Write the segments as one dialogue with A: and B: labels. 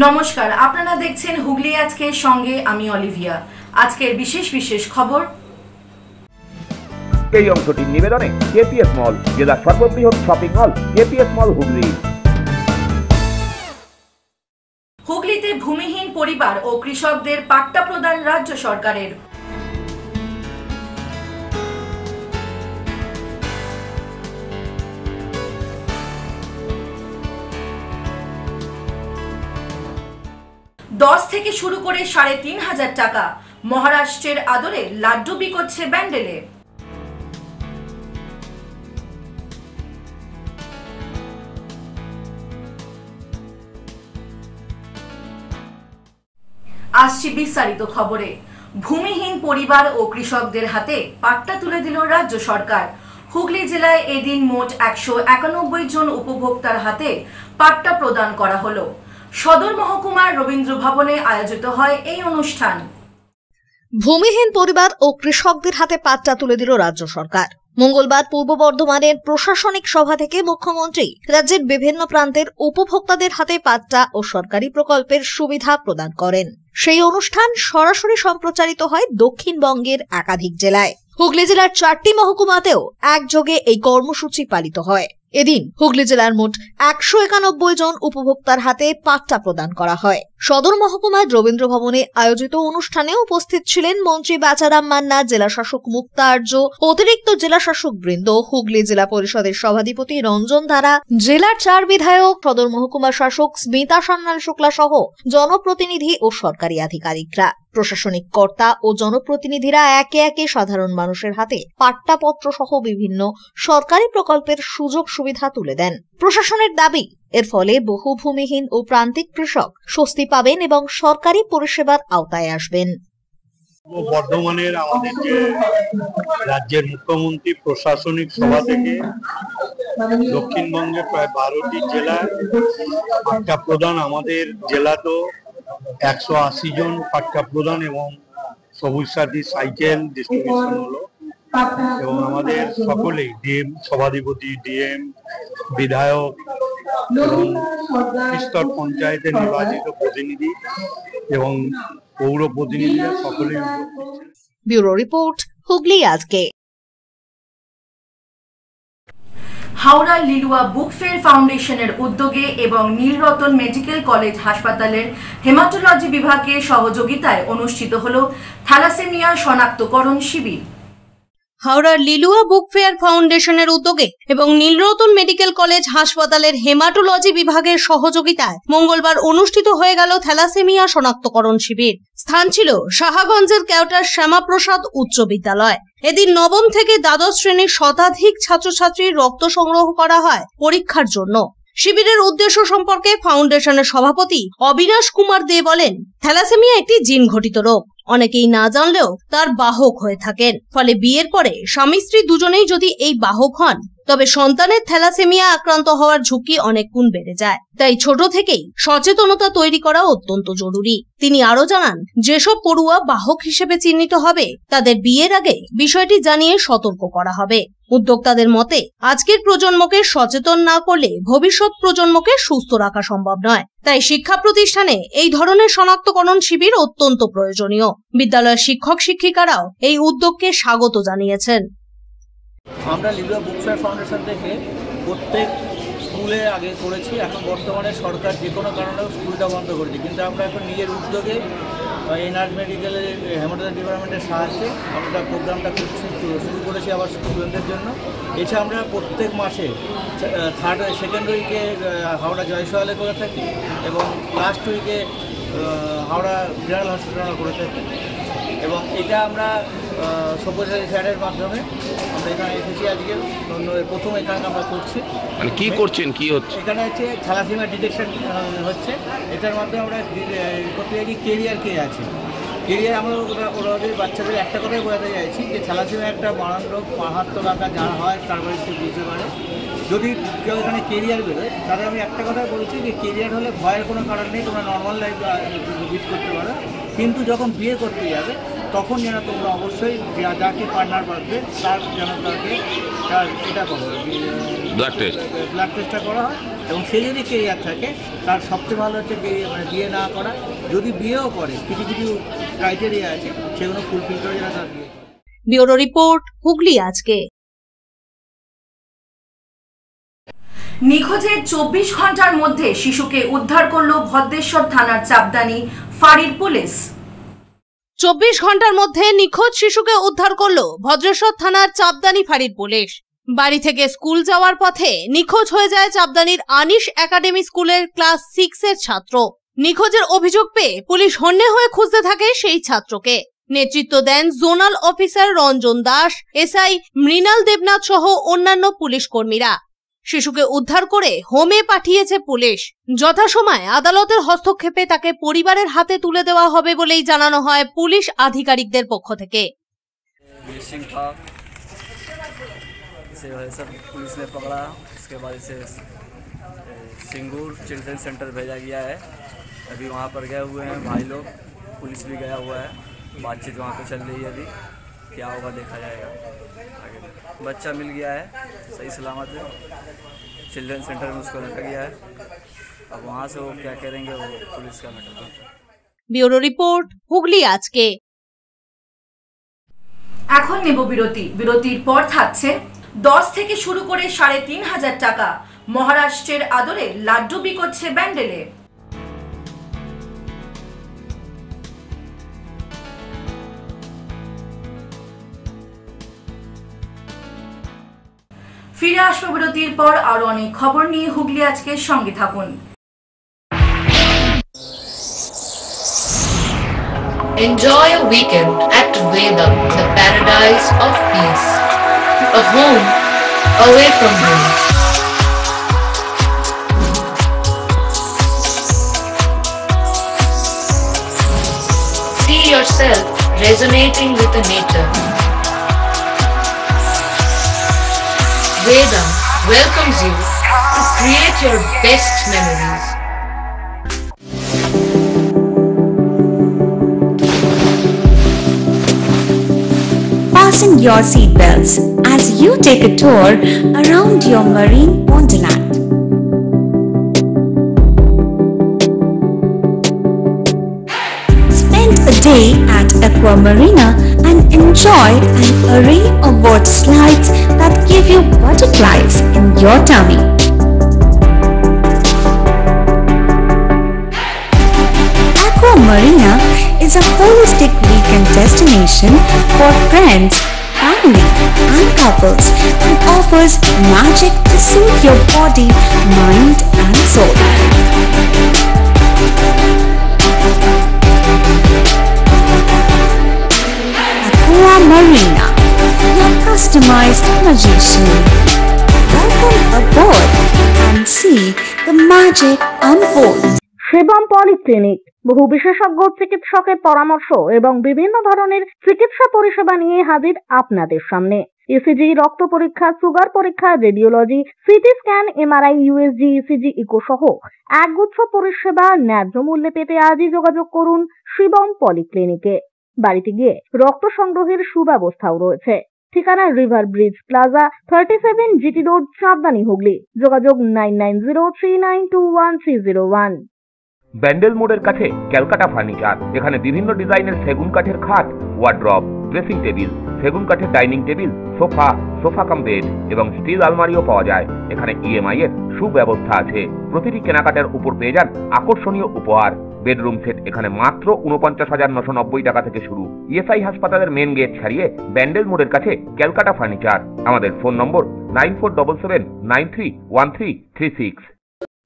A: নমস্কার, আপনারা দেখছেন হুগলি আজকের সঙ্গে আমি অলিভিয়া। আজকের বিশেষ বিশেষ খবর।
B: এই অংশটির নিবেদনে কেপিএস মল, জেলার সর্ববৃহৎ শপিং মল কেপিএস মল হুগলি।
A: হুগলিতে ভূমিহীন পরিবার ও কৃষকদের পাট্টা প্রদান রাজ্য সরকারের। দশ থেকে শুরু করে ৩,৫০০ টাকা। মহারাষ্ট্রের আদরে লাড্ডু বিকোচ্ছে ব্যান্ডেলে। আসছি বিস্তারিত খবরে। ভূমিহীন পরিবার ও কৃষকদের হাতে পাট্টা তুলে দিল রাজ্য সরকার। হুগলি জেলায় এদিন মোট ১৯১ জন উপভোক্তার হাতে পাট্টা প্রদান করা হলো। সদর মহকুমার রবীন্দ্র ভবনে আয়োজিত হয় এই অনুষ্ঠান।
C: ভূমিহীন পরিবার ও কৃষকদের হাতে পাট্টা তুলে দিল রাজ্য সরকার। মঙ্গলবার পূর্ব বর্ধমানের প্রশাসনিক সভা থেকে মুখ্যমন্ত্রী রাজ্যের বিভিন্ন প্রান্তের উপভোক্তাদের হাতে পাট্টা ও সরকারি প্রকল্পের সুবিধা প্রদান করেন। সেই অনুষ্ঠান সরাসরি সম্প্রচারিত হয় দক্ষিণবঙ্গের একাধিক জেলায়। হুগলি জেলার 4টি মহকুমাতেও একযোগে এই কর্মসূচি পালিত হয়। এদিন হুগলি জেলার মোট ১৯১ জন উপভোক্তার হাতে পাট্টা প্রদান করা হয়। সদর মহকুমার রবীন্দ্র ভবনে আয়োজিত অনুষ্ঠানে উপস্থিত ছিলেন মন্ত্রী বাচারাম মান্না, জেলাশাসক মুক্তা আর্য, অতিরিক্ত জেলাশাসক বৃন্দ, হুগলি জেলা পরিষদের সভাধিপতি রঞ্জন ধারা, জেলার 4 বিধায়ক, সদর মহকুমা শাসক স্মিতা সান্যাল শুক্লা সহ জনপ্রতিনিধি ও সরকারি আধিকারিকরা। প্রশাসনিক কর্তা ও জনপ্রতিনিধিরা একে একে সাধারণ মানুষের হাতে পাট্টাপত্র সহ বিভিন্ন সরকারি প্রকল্পের সুযোগ সুবিধা তুলে দেন। প্রশাসনের দাবি, এর ফলে বহু ভূমিহীন ও প্রান্তিক কৃষক স্বস্তি পাবেন এবং সরকারি পরিষেবার আওতায় আসবেন।
D: বর্ধমানের আমাদের যে রাজ্যের মুখ্যমন্ত্রী প্রশাসনিক সভা থেকে দক্ষিণবঙ্গে প্রায় 12টি জেলায় পাট্টা প্রদান, আমাদের জেলাতেও 180 জন পাট্টা প্রদান এবং সবুজ সাথী সাইকেল ডিস্ট্রিবিউশন হলো। এবং আমাদের সকলেই ডিএম, সভাধিপতি, ডিএম, বিধায়ক এবং স্তর পঞ্চায়েতের নির্বাচিত প্রতিনিধি এবং পৌর প্রতিনিধিরা সকলেই।
C: ব্যুরো রিপোর্ট, হুগলি আজকে।
A: হাওড়া লিলুয়া বুক ফেয়ার ফাউন্ডেশনের উদ্যোগে এবং নীলরতন মেডিকেল কলেজ হাসপাতালের হেমাটোলজি বিভাগের সহযোগিতায় অনুষ্ঠিত হল থ্যালাসেমিয়া শনাক্তকরণ শিবির।
E: হাওড়ার লিলুয়া বুক ফেয়ার ফাউন্ডেশনের উদ্যোগে এবং নীলরতন মেডিকেল কলেজ হাসপাতালের হেমাটোলজি বিভাগের সহযোগিতায় মঙ্গলবার অনুষ্ঠিত হয়ে গেল থ্যালাসেমিয়া শনাক্তকরণ শিবির। স্থান ছিল সাহাগঞ্জের কেওটার শ্যামাপ্রসাদ উচ্চ বিদ্যালয়। এদিন নবম থেকে দ্বাদশ শ্রেণীর শতাধিক ছাত্রছাত্রীর রক্ত সংগ্রহ করা হয় পরীক্ষার জন্য। শিবিরের উদ্দেশ্য সম্পর্কে ফাউন্ডেশনের সভাপতি অবিনাশ কুমার দে বলেন, থ্যালাসেমিয়া একটি জিন ঘটিত রোগ। অনেকেই না জানলেও তার বাহক হয়ে থাকেন। ফলে বিয়ের পরে স্বামী স্ত্রী দুজনেই যদি এই বাহক হন, তবে সন্তানের থ্যালাসেমিয়া আক্রান্ত হওয়ার ঝুঁকি অনেক গুণ বেড়ে যায়। তাই ছোট থেকেই সচেতনতা তৈরি করা অত্যন্ত জরুরি। তিনি আরো জানান, যেসব পড়ুয়া বাহক হিসেবে চিহ্নিত হবে তাদের বিয়ের আগে বিষয়টি জানিয়ে সতর্ক করা হবে। উদ্যোক্তাদের মতে, আজকের প্রজন্মকে সচেতন না করলে ভবিষ্যৎ প্রজন্মকে সুস্থ রাখা সম্ভব নয়। তাই শিক্ষা প্রতিষ্ঠানে এই ধরনের শনাক্তকরণ শিবির অত্যন্ত প্রয়োজনীয়। বিদ্যালয়ের শিক্ষক শিক্ষিকারাও এই উদ্যোগকে স্বাগত জানিয়েছেন।
F: আমরা লিলুয়া বুক ফেয়ার ফাউন্ডেশন থেকে প্রত্যেক স্কুলে আগে করেছি, এখন বর্তমানে সরকার যে কোনো কারণেও স্কুলটা বন্ধ করেছে, কিন্তু আমরা এখন নিজের উদ্যোগে এনআর মেডিকেলের হেমাটোলজি ডিপার্টমেন্টের সাহায্যে আমরা প্রোগ্রামটা শুরু করেছি আবার স্টুডেন্টদের জন্য। এছাড়া আমরা প্রত্যেক মাসে সেকেন্ড উইকে হাওড়া জয়সওয়ালে করে থাকি এবং লাস্ট উইকে হাওড়া জেনারেল হসপিটালে করে থাকি। এবং এটা আমরা সব্যসাচী স্যারের মাধ্যমে আমরা এখানে এসেছি। আজকে প্রথম এখানে আমরা করছি।
B: মানে কি করছেন, কি হচ্ছে?
F: এখানে হচ্ছে থ্যালাসেমিয়া ডিটেকশন হচ্ছে। এটার মাধ্যমে আমরা করতে চাইছি কেরিয়ার কে আছে। কেরিয়ার আমরা ওদের বাচ্চাদের একটা কথাই বোঝাতে চাইছি যে থ্যালাসেমিয়া একটা মারণ রোগ, মারাত্মক আকার যারা হয় তারপরে একটু বুঝতে পারে। যদি কেউ এখানে কেরিয়ার বেরোয়, তাহলে আমি একটা কথা বলছি যে কেরিয়ার হলে ভয়ের কোনো কারণ নেই, তোমরা নর্মাল লাইফ লিড করতে পারো। কিন্তু যখন বিয়ে করতে যাবে তখন যেন তোমরা অবশ্যই যাকে পার্টনার পাবে তার যেন তার এটা করো, ব্লাড টেস্টটা করা হয়। এবং সে যদি কেরিয়ার থাকে তার সবচেয়ে ভালো হচ্ছে বিয়ে না করা। যদি বিয়েও করে কিছু কিছু ক্রাইটেরিয়া আছে, সেগুলো ফুলফিল করে যারা তার বিয়ে।
E: ব্যুরো রিপোর্ট, হুগলি আজকে।
A: নিখোঁজের 24 ঘন্টার মধ্যে শিশুকে উদ্ধার করল ভদ্রেশ্বর থানার চাপদানি ফাঁড়ির পুলিশ।
E: 24 ঘন্টার মধ্যে নিখোঁজ শিশুকে উদ্ধার করল ভদ্রেশ্বর থানার চাপদানি ফাঁড়ির পুলিশ। বাড়ি থেকে স্কুল যাওয়ার পথে নিখোঁজ হয়ে যায় চাপদানির আনিশ একাডেমি স্কুলের ক্লাস 6 এর ছাত্র। নিখোঁজের অভিযোগ পেয়ে পুলিশ হন্যে হয়ে খুঁজতে থাকে সেই ছাত্রকে। নেতৃত্ব দেন zonal officer Ranjan Das, SI Mrinal Debnath সহ অন্যান্য পুলিশ কর্মীরা। শিশুকে উদ্ধার করে হোমে পাঠিয়েছে পুলিশ। যথাসময়ে আদালতের হস্তক্ষেপে তাকে পরিবারের হাতে তুলে দেওয়া হবে বলেই জানানো হয় পুলিশ আধিকারিকদের পক্ষ থেকে।
G: पुलिस ने पकड़ा, उसके बाद इसे सिंगूर चिल्ड्रन सेंटर भेजा गया है। अभी वहाँ पर गए हुए हैं भाई लोग, पुलिस भी गया हुआ है, बातचीत वहाँ पे चल रही है। अभी क्या होगा देखा जाएगा आगे। बच्चा मिल गया है, सही सलामत है, चिल्ड्रन सेंटर में उसको रखा गया है। अब वहाँ से वो क्या करेंगे वो पुलिस का मैटर है।
E: ব্যুরো রিপোর্ট, হুগলি আজকে।
A: এখন নেব বিরতি। বিরতির পর থাকছে 10 থেকে শুরু করে 3,500 টাকা মহারাষ্ট্রের আদরে লাড্ডু বিকোচ্ছে ব্যান্ডেলে। ফিরে আসবো বিরতির পর আরো অনেক খবর নিয়ে। হুগলি আজকের সঙ্গে থাকুন।
H: Enjoy a weekend at Vedam, the paradise of peace. A home away from home. See yourself resonating with the nature. Vedam welcomes you to create your best memories.
I: Fasten your seatbelts as you take a tour around your marine wonderland. Spend a day at Aqua Marina and enjoy an array of water slides that give you butterflies in your tummy. Aqua Marina is a holistic weekend destination for friends, family and couples and offers magic to soothe your body, mind and soul. Aqua Marina, your customized magician. Welcome aboard and see the magic unfold.
C: Shivam polyclinic বহু বিশেষজ্ঞ চিকিৎসকের পরামর্শ এবং বিভিন্ন ধরনের চিকিৎসা পরিষেবা নিয়ে হাজির আপনাদের সামনে। ইসিজি, রক্ত পরীক্ষা, সুগার পরীক্ষা, radiology, CT scan, MRI, USG, ECG, eco সহ একগুচ্ছ পরিষেবা ন্যায্য মূল্যে পেতে আজই যোগাযোগ করুন শিবম পলিক্লিনিকে। বাড়িতে গিয়ে রক্ত সংগ্রহের সুব্যবস্থাও রয়েছে। ঠিকানা river bridge plaza, 37 GT road, Chandani, Hooghly. যোগাযোগ 9903921301।
B: ব্যান্ডেল মোড়ের কাছে ক্যালকাটা ফার্নিচার। এখানে বিভিন্ন ডিজাইনের সেগুন কাঠের খাট, ওয়ার্ড্রপ, ড্রেসিং টেবিল, সেগুন কাঠের dining table, sofa cum bed এবং স্টিল আলমারিও পাওয়া যায়। এখানে ইএমআই এর সুব্যবস্থা আছে। প্রতিটি কেনাকাটার উপর পেয়ে যান আকর্ষণীয় উপহার। বেডরুম সেট এখানে মাত্র 49,990 টাকা থেকে শুরু। ইএসআই হাসপাতালের মেন গেট ছাড়িয়ে ব্যান্ডেল মোড়ের কাছে ক্যালকাটা ফার্নিচার। আমাদের ফোন নম্বর 9477931336।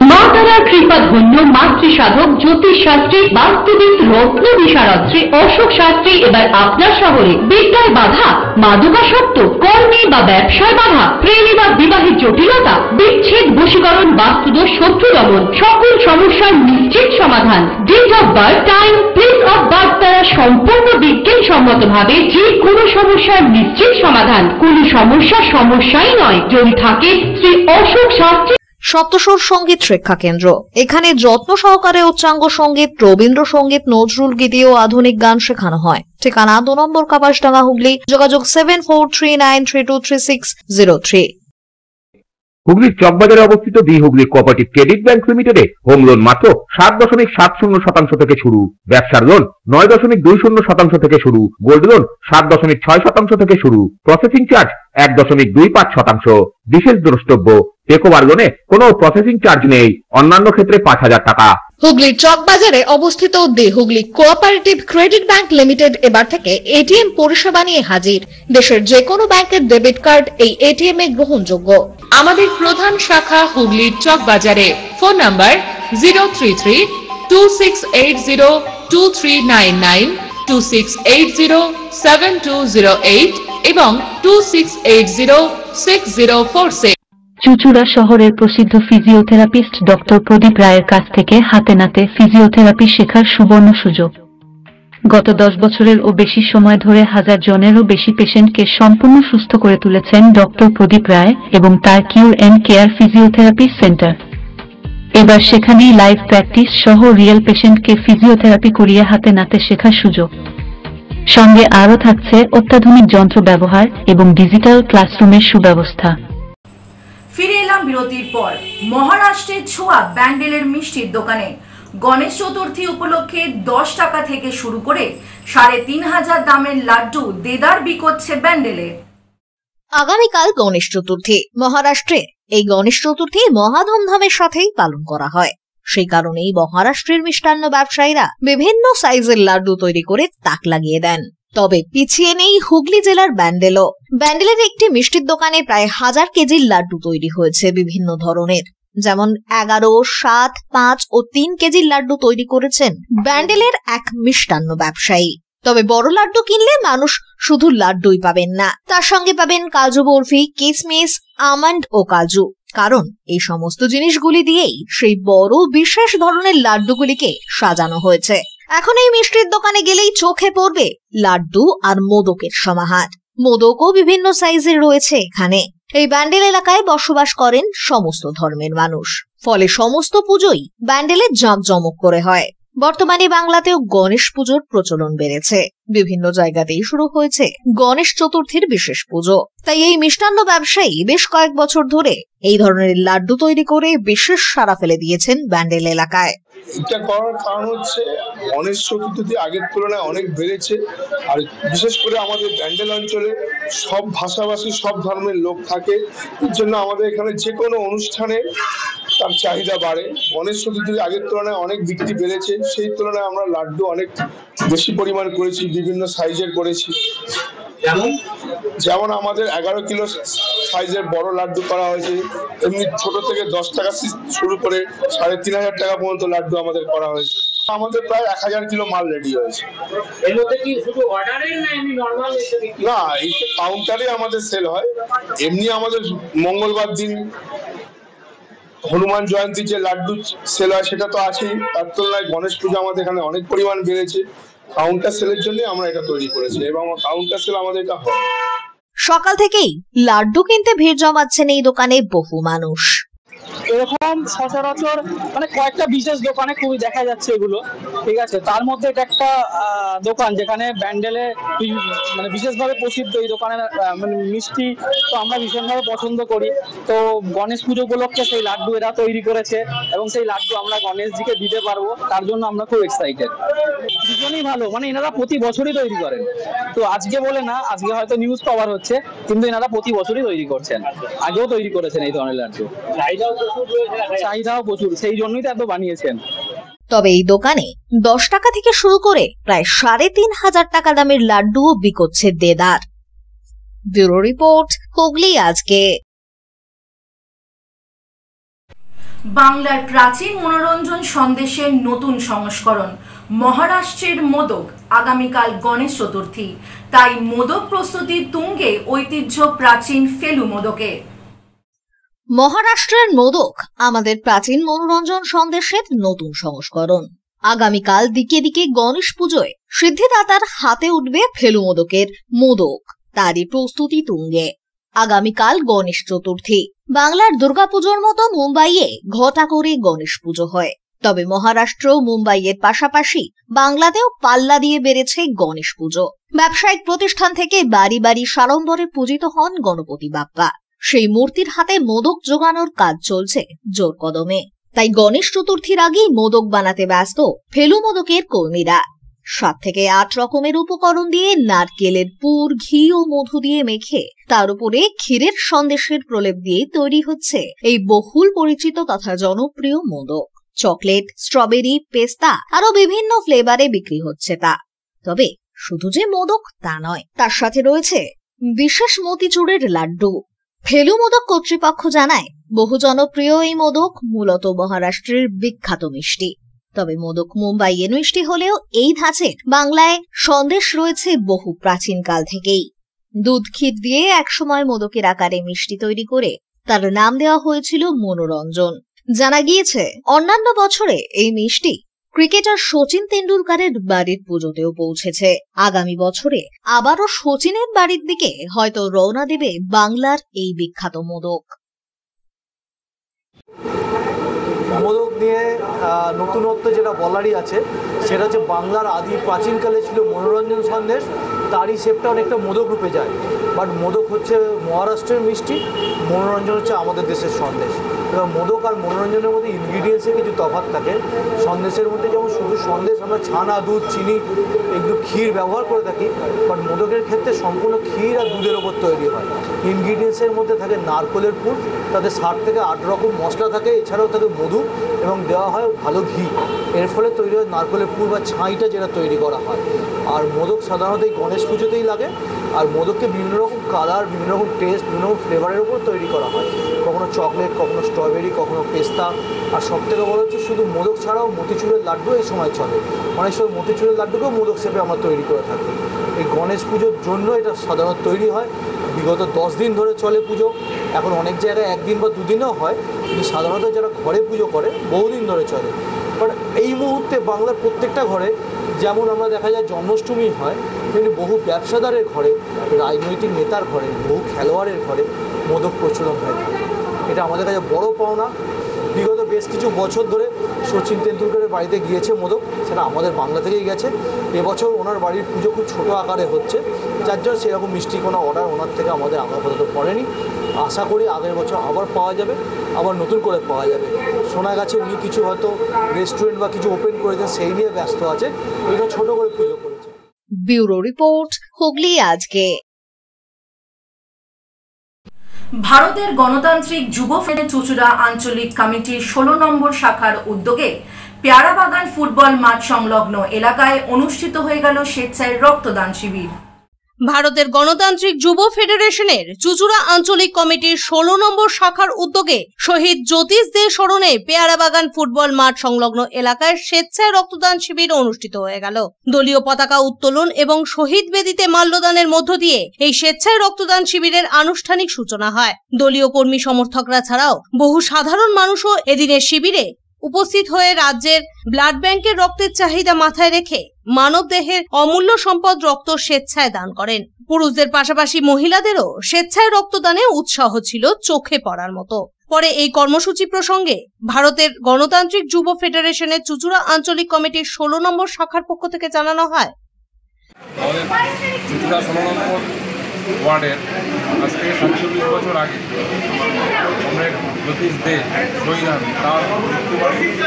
J: মা তারার কৃপা ধন্য মাতৃ সাধক জ্যোতিষ শাস্ত্রী, বাস্তুবিদ, রত্ন বিশারদ অশোক শাস্ত্রী এবার আপনার শহরে। বিদ্যায় বাধা, মাদকাসক্ত, কর্মে বা ব্যবসায় বাধা, প্রেমে বা বিবাহের জটিলতা, বিচ্ছেদ, বশীকরণ, বাস্তুদোষ, শত্রু দমন, সকল সমস্যার নিশ্চিত সমাধান। Date of birth, time, place of birth দ্বারা সম্পূর্ণ বিজ্ঞানসম্মত ভাবে যে কোনো সমস্যার নিশ্চিত সমাধান। কোন সমস্যাই নয়। যদি থাকে শ্রী অশোক শাস্ত্রী
C: সপ্তস্বর সঙ্গীত শিক্ষা কেন্দ্র। এখানে যত্ন সহকারে উচ্চাঙ্গ সঙ্গীত, রবীন্দ্রসঙ্গীত, নজরুল গীতি ও আধুনিক গান শেখানো হয়। ঠিকানা 2 নম্বর কাপাসডাঙ্গা, হুগলি। যোগাযোগ 7439323603।
B: হুগলির চকবাজারে অবস্থিত the Hooghly cooperative credit bank লিমিটেডে হোম লোন মাত্র 7.70% থেকে শুরু, ব্যবসার লোন 9.20% থেকে শুরু, গোল্ড লোন 7.6% থেকে শুরু, প্রসেসিং চার্জ 1.25%। বিশেষ দ্রষ্টব্য, টেকওভার লোনে কোনো প্রসেসিং চার্জ নেই, অন্যান্য ক্ষেত্রে 5,000 টাকা।
C: হুগলির চকবাজারে অবস্থিত the Hooghly cooperative credit bank limited এবার থেকে এটিএম পরিষেবা নিয়ে হাজির। দেশের যে কোনো ব্যাংকের ডেবিট কার্ড এই এটিএম এ গ্রহণযোগ্য।
J: আমাদের প্রধান শাখা হুগলির চক বাজারে। ফোন নাম্বার 033-2680-2399, 2680-7208 এবং 2680-6046।
K: চুচুড়া শহরের প্রসিদ্ধ ফিজিওথেরাপিস্ট ডক্টর প্রদীপ রায়ের কাছ থেকে হাতে নাতে ফিজিওথেরাপি শেখার সুবর্ণ সুযোগ। গত 10 বছরের ও বেশি সময় ধরে 1000 জনেরও বেশি পেশেন্টকে সম্পূর্ণ সুস্থ করে তুলেছেন ডক্টর প্রদীপ রায় এবং তার কিউর এন্ড কেয়ার ফিজিওথেরাপি সেন্টার। এবার সেখানেই লাইভ প্র্যাকটিস সহ রিয়েল পেশেন্টকে ফিজিওথেরাপি করিয়ে হাতে নাতে শেখার সুযোগ। সঙ্গে আরও থাকছে অত্যাধুনিক যন্ত্র ব্যবহার এবং ডিজিটাল ক্লাসরুমের সুব্যবস্থা।
A: ফিরে এলাম বিরতির পর। মহারাষ্ট্রের ছোঁয়া ব্যান্ডেলের মিষ্টির দোকানে গণেশ চতুর্থী উপলক্ষে 10 টাকা থেকে শুরু করে 3,500 দামের লাড্ডু দেদার বিকোচ্ছে ব্যান্ডেলে।
C: আগামীকাল গণেশ চতুর্থী। মহারাষ্ট্রে এই গণেশ চতুর্থী মহা ধুমধামের সাথেই পালন করা হয়। সেই কারণেই মহারাষ্ট্রের মিষ্টান্ন ব্যবসায়ীরা বিভিন্ন সাইজের লাড্ডু তৈরি করে তাক লাগিয়ে দেন। তবে পিছিয়ে নেই হুগলি জেলার ব্যান্ডেলও। ব্যান্ডেলের একটি মিষ্টির দোকানে প্রায় 1000 কেজির লাড্ডু তৈরি হয়েছে বিভিন্ন ধরনের, যেমন 11, 7, 5 ও 3 কেজির লাড্ডু তৈরি করেছেন ব্যান্ডেলের এক মিষ্টান্ন ব্যবসায়ী। তবে বড় লাড্ডু কিনলে মানুষ শুধু লাড্ডুই পাবেন না, তার সঙ্গে পাবেন কাজু বরফি, কিশমিশ, আমন্ড ও কাজু। কারণ এই সমস্ত জিনিসগুলি দিয়েই সেই বড় বিশেষ ধরনের লাড্ডুগুলিকে সাজানো হয়েছে। এখন এই মিষ্টির দোকানে গেলেই চোখে পড়বে লাড্ডু আর মোদকের সমাহার। মোদকও বিভিন্ন সাইজের রয়েছে এখানে। এই ব্যান্ডেল এলাকায় বসবাস করেন সমস্ত ধর্মের মানুষ, ফলে সমস্ত পুজোই ব্যান্ডেলে জাঁকজমক করে হয়। বর্তমানে বাংলাতেও গণেশ পুজোর প্রচলন বেড়েছে। বিভিন্ন জায়গাতেই শুরু হয়েছে গণেশ চতুর্থীর বিশেষ পুজো। তাই এই মিষ্টান্ন ব্যবসায়ী বেশ কয়েক বছর ধরে এই ধরনের লাড্ডু তৈরি করে বিশেষ সাড়া ফেলে দিয়েছেন ব্যান্ডেল এলাকায়।
L: এটা করার কারণ হচ্ছে গণেশ চতুর্থী আগের তুলনায় অনেক বেড়েছে, আর বিশেষ করে আমাদের ব্যান্ডেল অঞ্চলে সব ভাষাভাষী সব ধর্মের লোক থাকে, এর জন্য আমাদের এখানে যে কোনো অনুষ্ঠানে তার চাহিদা বাড়ে। গণেশ চতুর্থী আগের তুলনায় অনেক বিক্রি বেড়েছে, সেই তুলনায় আমরা লাড্ডু অনেক বেশি পরিমাণ করেছি, বিভিন্ন সাইজের করেছি। যেমন আমাদের 11 কিলো সাইজের বড় লাড্ডু করা হয়েছে, এমনি ছোট থেকে 10 টাকা শুরু করে 3,500 টাকা পর্যন্ত লাড্ডু আমাদের করা হয়েছে। আমাদের প্রায় 1000 কিলো মাল রেডি হয়েছে। এর মধ্যে কি শুধু অর্ডারের না এমনি নরমাল? না, এই কাউন্টারে আমাদের সেল হয়। এমনি আমাদের মঙ্গলবার দিন হনুমান জয়ন্তী যে লাড্ডু সেল হয় সেটা তো আছেই, তার তুলনায় গণেশ পুজো আমাদের এখানে অনেক পরিমাণ বেড়েছে। কাউন্টার সেলের জন্য আমরা এটা তৈরি করেছি এবং কাউন্টার সেল আমাদের এটা হয়।
C: সকাল থেকেই লাড্ডু কিনতে ভিড় জমাচ্ছেন এই দোকানে বহু মানুষ।
M: এরকম সচরাচর মানে কয়েকটা বিশেষ দোকানে খুবই দেখা যাচ্ছে এগুলো, ঠিক আছে। তার মধ্যে এটা একটা দোকান যেখানে ব্যান্ডেলে মানে বিশেষভাবে প্রসিদ্ধ এই দোকানের মানে মিষ্টি তো আমরা ভীষণভাবে পছন্দ করি। তো গণেশ পুজো উপলক্ষে সেই লাড্ডু এরা তৈরি করেছে এবং সেই লাড্ডু আমরা গণেশজিকে দিতে পারবো, তার জন্য আমরা খুব এক্সাইটেড। ভীষণই ভালো, মানে এনারা প্রতি বছরই তৈরি করেন। তো আজকে বলে না, আজকে হয়তো নিউজ কভার হচ্ছে, কিন্তু এনারা প্রতি বছরই তৈরি করছেন, আগেও তৈরি করেছেন এই ধরনের লাড্ডু। চাহিদাও প্রচুর, সেই জন্যই তো এত বানিয়েছেন।
C: তবে এই দোকানে 10 টাকা থেকে শুরু করে প্রায় 3,500 টাকা দামের লাড্ডুও বিকোচ্ছে দেদার। ব্যুরো রিপোর্ট, হুগলি আজকে।
A: বাংলার প্রাচীন মনোরঞ্জন সন্দেশের নতুন সংস্করণ মহারাষ্ট্রের মোদক। আগামীকাল গণেশ চতুর্থী, তাই মোদক প্রস্তুতির তুঙ্গে ঐতিহ্য প্রাচীন ফেলু মোদকে।
C: মহারাষ্ট্রের মোদক আমাদের প্রাচীন মনোরঞ্জন সন্দেশের নতুন সংস্করণ। আগামীকাল দিকে দিকে গণেশ পুজোয় সিদ্ধিদাতার হাতে উঠবে ফেলু মোদকের মোদক, তারই প্রস্তুতি তুঙ্গে। আগামীকাল গণেশ চতুর্থী। বাংলার দুর্গাপুজোর মতো মুম্বাইয়ে ঘটা করে গণেশ পুজো হয়, তবে মহারাষ্ট্র মুম্বাইয়ের পাশাপাশি বাংলাতেও পাল্লা দিয়ে বেড়েছে গণেশ পুজো। ব্যবসায়িক প্রতিষ্ঠান থেকে বাড়ি বাড়ি সাড়ম্বরে পূজিত হন গণপতি বাপ্পা। সেই মূর্তির হাতে মোদক জোগানোর কাজ চলছে জোর কদমে। তাই গণেশ চতুর্থীর আগেই মোদক বানাতে ব্যস্ত ফেলু মোদকের কর্মীরা। 7 থেকে 8 রকমের উপকরণ দিয়ে নারকেলের পুর, ঘি ও মধু দিয়ে মেখে তার উপরে ক্ষীরের সন্দেশের প্রলেপ দিয়ে তৈরি হচ্ছে এই বহুল পরিচিত তথা জনপ্রিয় মোদক। চকলেট, স্ট্রবেরি, পেস্তা আরো বিভিন্ন ফ্লেভারে বিক্রি হচ্ছে তা। তবে শুধু যে মোদক তা নয়, তার সাথে রয়েছে বিশেষ মতিচুরের লাড্ডু। ফেলু মোদক কর্তৃপক্ষ জানায়, বহু জনপ্রিয় এই মোদক মূলত মহারাষ্ট্রের বিখ্যাত মিষ্টি। তবে মোদক মুম্বাইয়ের মিষ্টি হলেও এই ধাঁচের বাংলায় সন্দেশ রয়েছে বহু প্রাচীনকাল থেকেই। দুধ ক্ষীর দিয়ে একসময় মোদকের আকারে মিষ্টি তৈরি করে তার নাম দেওয়া হয়েছিল মনোরঞ্জন। জানা গিয়েছে, অন্যান্য বছরে এই মিষ্টি ক্রিকেটার সচিন তেন্ডুলকারের বাড়ির পুজোতেও পৌঁছেছে। আগামী বছরে আবারও সচিনের বাড়ির দিকে হয়তো রওনা দেবে বাংলার এই বিখ্যাত মোদক।
N: মোদক নিয়ে নতুনত্ব যেটা বলারই আছে, সেটা হচ্ছে বাংলার আদি প্রাচীনকালে ছিল মনোরঞ্জন সন্দেশ, তারই শেপটা অনেকটা মোদক রূপে যায়। বাট মোদক হচ্ছে মহারাষ্ট্রের মিষ্টি, মনোরঞ্জন হচ্ছে আমাদের দেশের সন্দেশ। এবার মোদক আর মনোরঞ্জনের মধ্যে ইনগ্রিডিয়েন্টসে কিছু তফাৎ থাকে। সন্দেশের মধ্যে যেমন শুধু সন্দেশ আমরা ছানা, দুধ, চিনি, এগুলো ক্ষীর ব্যবহার করে থাকি, বাট মোদকের ক্ষেত্রে সম্পূর্ণ ক্ষীর আর দুধের ওপর তৈরি হয়। ইনগ্রিডিয়েন্টসের মধ্যে থাকে নারকেলের পুর, তাতে 7 থেকে 8 রকম মশলা থাকে, এছাড়াও থাকে মধু এবং দেওয়া হয় ভালো ঘি। এর ফলে তৈরি হয় নারকেলের পুর বা ছাইটা, যেটা তৈরি করা হয়। আর মোদক সাধারণত এই গণেশ পুজোতেই লাগে। আর মোদককে বিভিন্ন রকম কালার, বিভিন্ন রকম টেস্ট, বিভিন্ন রকম ফ্লেভারের উপর তৈরি করা হয়। কখনো চকলেট, কখনো স্ট্রবেরি, কখনো পেস্তা। আর সবথেকে বড় হচ্ছে শুধু মোদক ছাড়াও মতিচুরের লাড্ডু এই সময় চলে। অনেক সময় মতিচুরের লাড্ডুকেও মোদক শেপে আমরা তৈরি করে থাকি। এই গণেশ পুজোর জন্য এটা সাধারণত তৈরি হয়। বিগত 10 দিন ধরে চলে পুজো। এখন অনেক জায়গায় 1 দিন বা 2 দিনও হয়, কিন্তু সাধারণত যারা ঘরে পুজো করে বহুদিন ধরে চলে। বাট এই মুহূর্তে বাংলার প্রত্যেকটা ঘরে, যেমন আমরা দেখা যায় জন্মাষ্টমী হয়, তেমনি বহু ব্যবসাদারের ঘরে, রাজনৈতিক নেতার ঘরে, বহু খেলোয়াড়ের ঘরে মোদক প্রচলন হয়ে থাকে। এটা আমাদের কাছে বড় পাওনা। বিগত বেশ কিছু বছর ধরে সচিন তেন্ডুলকারের বাড়িতে গিয়েছে মোদক, সেটা আমাদের বাংলা থেকেই গেছে। এবছর ওনার বাড়ির পুজো খুব ছোটো আকারে হচ্ছে, যার জন্য সেরকম মিষ্টি কোনো অর্ডার ওনার থেকে আমাদের আপাতত পড়েনি। আশা করি আগের বছর আবার পাওয়া যাবে, আবার নতুন করে পাওয়া যাবে। শোনা গেছে উনি কিছু হয়তো রেস্টুরেন্ট বা কিছু ওপেন করেছেন, সেই নিয়ে ব্যস্ত আছে। এটা ছোট করে পুজো করেছে।
C: ব্যুরো রিপোর্ট, হুগলি আজকে।
A: ভারতের গণতান্ত্রিক যুব ফ্রন্টের চুঁচুড়া আঞ্চলিক কমিটির 16 নম্বর শাখার উদ্যোগে পেয়ারাবাগান ফুটবল মাঠ সংলগ্ন এলাকায় অনুষ্ঠিত হয়ে গেল স্বেচ্ছায় রক্তদান শিবির।
E: ভারতের গণতান্ত্রিক যুব ফেডারেশনের চুঁচুড়া আঞ্চলিক কমিটির 16 নম্বর শাখার উদ্যোগে শহীদ জ্যোতিষ দে স্মরণে পেয়ারাবাগান ফুটবল মাঠ সংলগ্ন এলাকায় স্বেচ্ছায় রক্তদান শিবির অনুষ্ঠিত হয়ে গেল। দলীয় পতাকা উত্তোলন এবং শহীদ বেদিতে মাল্যদানের মধ্য দিয়ে এই স্বেচ্ছায় রক্তদান শিবিরের আনুষ্ঠানিক সূচনা হয়। দলীয় কর্মী সমর্থকরা ছাড়াও বহু সাধারণ মানুষও এদিনের শিবিরে উপস্থিত হয়ে রাজ্যের ব্লাড ব্যাংকের রক্তের চাহিদা মাথায় রেখে মানব দেহের অমূল্য সম্পদ রক্ত স্বেচ্ছায় দান করেন। পুরুষদের পাশাপাশি মহিলাদেরও স্বেচ্ছায় রক্তদানে উৎসাহ ছিল চোখে পড়ার মতো। পরে এই কর্মসূচি প্রসঙ্গে ভারতের গণতান্ত্রিক যুব ফেডারেশনের চুঁচুড়া আঞ্চলিক কমিটির 16 নম্বর শাখার পক্ষ থেকে জানানো হয়,
O: চুঁচুড়া 16 নম্বর ওয়ার্ডের আজকে 47 বছর আগে কমরেড জ্যোতিষ দে শহীদ হন। তার মৃত্যুবার্ষিকী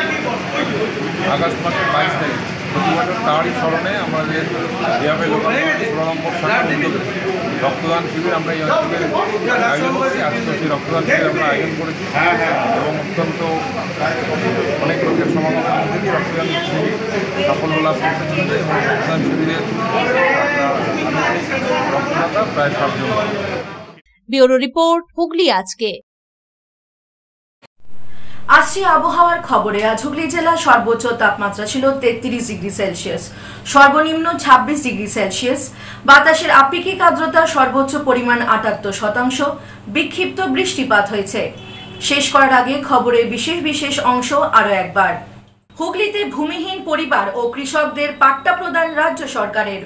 O: আগস্ট মাসের 22 তারিখ। প্রতি বছর তারই স্মরণে আমাদের গ্রামের লোকাল 16 নম্বর শাখার উদ্যোগে রক্তদান শিবির আমরা এই অঞ্চলে আয়োজন করেছি। আজকে সেই রক্তদান শিবির আমরা আয়োজন করেছি এবং অত্যন্ত অনেক লোকের সমাগমের মধ্যে দিয়ে রক্তদান শিবির সাফল্য লাভ করতে চলেছে এবং রক্তদান শিবিরের রক্তদাতা প্রায় 7 জন।
E: ব্যুরো রিপোর্ট, হুগলি আজকে।
A: আসছে আবহাওয়ার খবরে। আজ হুগলি জেলার সর্বোচ্চ তাপমাত্রা ছিল 33 ডিগ্রি সেলসিয়াস, সর্বনিম্ন 26 ডিগ্রি সেলসিয়াস। বাতাসের আপেক্ষিক আর্দ্রতা সর্বোচ্চ পরিমাণ 78%। বিক্ষিপ্ত বৃষ্টিপাত হয়েছে। শেষ করার আগে খবরের বিশেষ অংশ আরো একবার। হুগলিতে ভূমিহীন পরিবার ও কৃষকদের পাট্টা প্রদান রাজ্য সরকারের।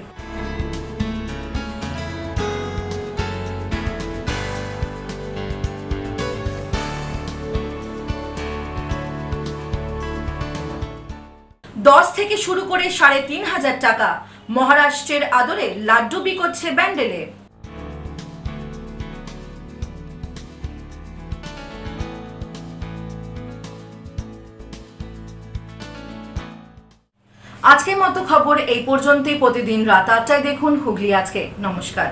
A: 10 থেকে শুরু করে 3,500 টাকা। মহারাষ্ট্রের আদরে লাড্ডু বিকোচ্ছে ব্যান্ডেলে। আজকের মতো খবর এই পর্যন্তই। প্রতিদিন রাত 8টায় দেখুন হুগলি আজকে। নমস্কার।